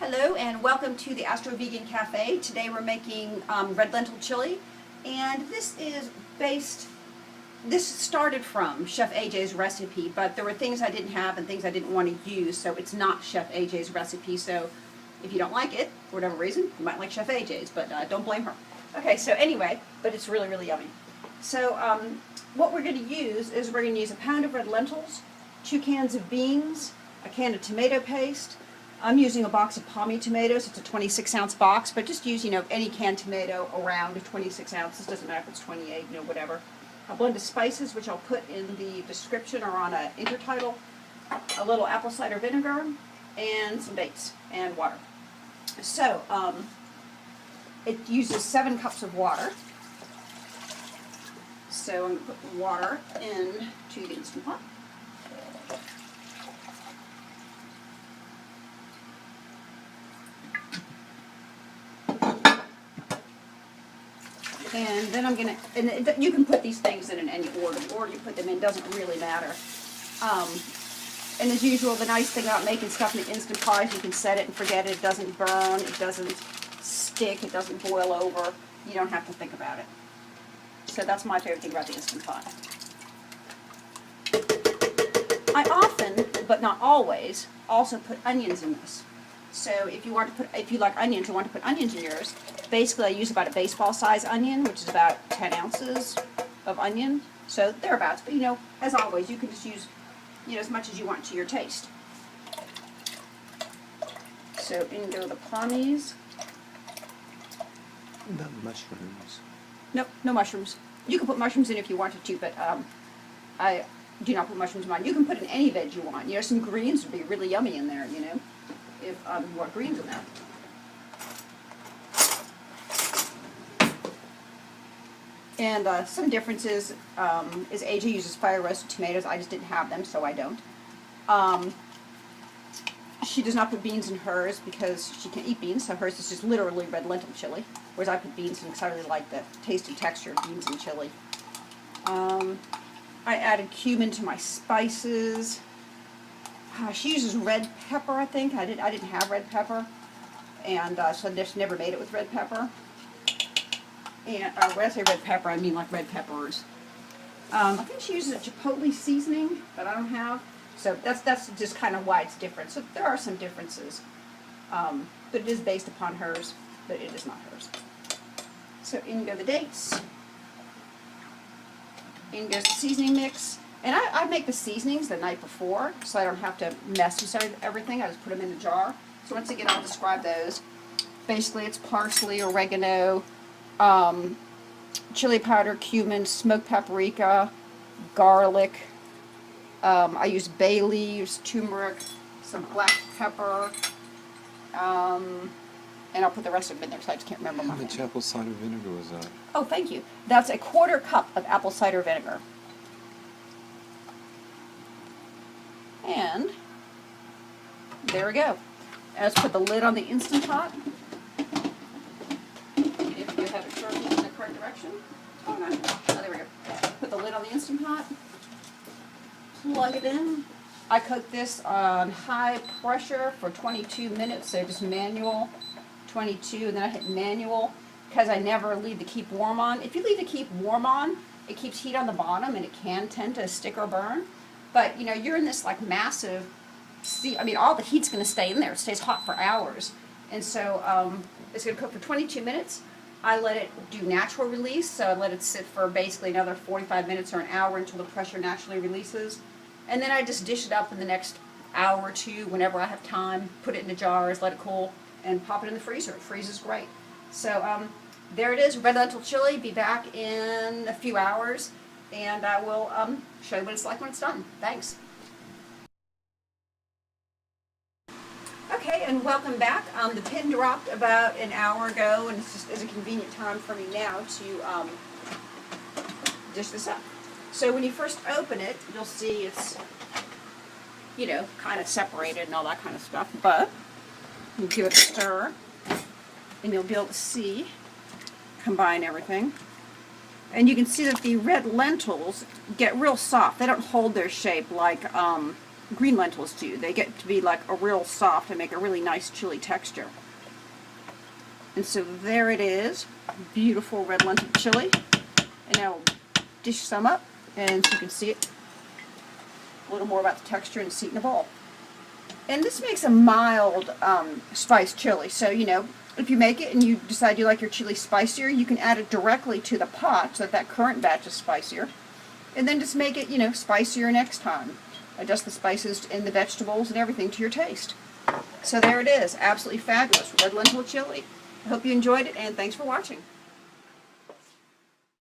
Hello and welcome to the Astro Vegan Cafe. Today we're making red lentil chili, and this started from Chef AJ's recipe, but there were things I didn't have and things I didn't want to use, so it's not Chef AJ's recipe. So if you don't like it, for whatever reason, you might like Chef AJ's, but don't blame her. Okay, so anyway, but it's really, really yummy. So what we're going to use is we're going to use a pound of red lentils, 2 cans of beans, a can of tomato paste. I'm using a box of pommy tomatoes. It's a 26-ounce box, but just use, any canned tomato around 26 ounces. Doesn't matter if it's 28, whatever. A blend of spices, which I'll put in the description or on an intertitle. A little apple cider vinegar, and some dates, and water. So, it uses 7 cups of water. So I'm going to put the water into the Instant Pot. And then I'm going to, and you can put these things in any order. The order you put them in doesn't really matter. And as usual, the nice thing about making stuff in the Instant Pot is you can set it and forget it. It doesn't burn, it doesn't stick, it doesn't boil over. You don't have to think about it. So that's my favorite thing about the Instant Pot. I often, but not always, also put onions in this. So if you like onions, you want to put onions in yours. Basically, I use about a baseball-size onion, which is about 10 ounces of onion. So thereabouts. But as always, you can just use, as much as you want to your taste. So in go the pommies. The mushrooms. Nope, no mushrooms. You can put mushrooms in if you wanted to, but I do not put mushrooms in mine. You can put in any veg you want. Some greens would be really yummy in there, if you want greens in there. And some differences is AJ uses fire roasted tomatoes. I just didn't have them, so I don't. She does not put beans in hers because she can't eat beans, so hers is just literally red lentil chili. Whereas I put beans in because I really like the taste and texture of beans and chili. I added cumin to my spices. She uses red pepper, I think. I didn't have red pepper, and so I just never made it with red pepper. And when I say red pepper, I mean like red peppers. I think she uses a chipotle seasoning that I don't have. So that's just kind of why it's different. So there are some differences, but it is based upon hers, but it is not hers. So in go the dates. In goes the seasoning mix. And I make the seasonings the night before, so I don't have to mess with everything. I just put them in a jar. So once again, I'll describe those. Basically, it's parsley, oregano, chili powder, cumin, smoked paprika, garlic. I use bay leaves, turmeric, some black pepper, and I'll put the rest of them in there because I just can't remember How much apple cider vinegar was that? Oh, thank you. That's a 1/4 cup of apple cider vinegar. And there we go. Let's put the lid on the Instant Pot. If you have it turned in the correct direction. Oh, no. Oh, there we go. Put the lid on the Instant Pot. Plug it in. I cook this on high pressure for 22 minutes, so just manual 22, and then I hit manual because I never leave the keep warm on. If you leave the keep warm on, it keeps heat on the bottom and it can tend to stick or burn. But you're in this like massive, all the heat's going to stay in there. It stays hot for hours. And so it's going to cook for 22 minutes. I let it do natural release, so I let it sit for basically another 45 minutes or an hour until the pressure naturally releases. And then I just dish it up in the next hour or two whenever I have time, put it in the jars, let it cool, and pop it in the freezer. It freezes great. So there it is, red lentil chili. Be back in a few hours, and I will show you what it's like when it's done. Thanks. Okay, and welcome back. The pin dropped about an hour ago, and it's a convenient time for me now to dish this up. So when you first open it, you'll see it's, kind of separated and all that kind of stuff, but you give it a stir, and you'll be able to combine everything. And you can see that the red lentils get real soft. They don't hold their shape like green lentils do. They get to be like a real soft and make a really nice chili texture. And so there it is, beautiful red lentil chili. And now we'll dish some up, and so you can see it a little more about the texture and see it in a bowl. And this makes a mild spiced chili. So, you know, if you make it and you decide you like your chili spicier, you can add it directly to the pot so that current batch is spicier. And then just make it, you know, spicier next time. Adjust the spices and the vegetables and everything to your taste. So there it is, absolutely fabulous red lentil chili. I hope you enjoyed it, and thanks for watching.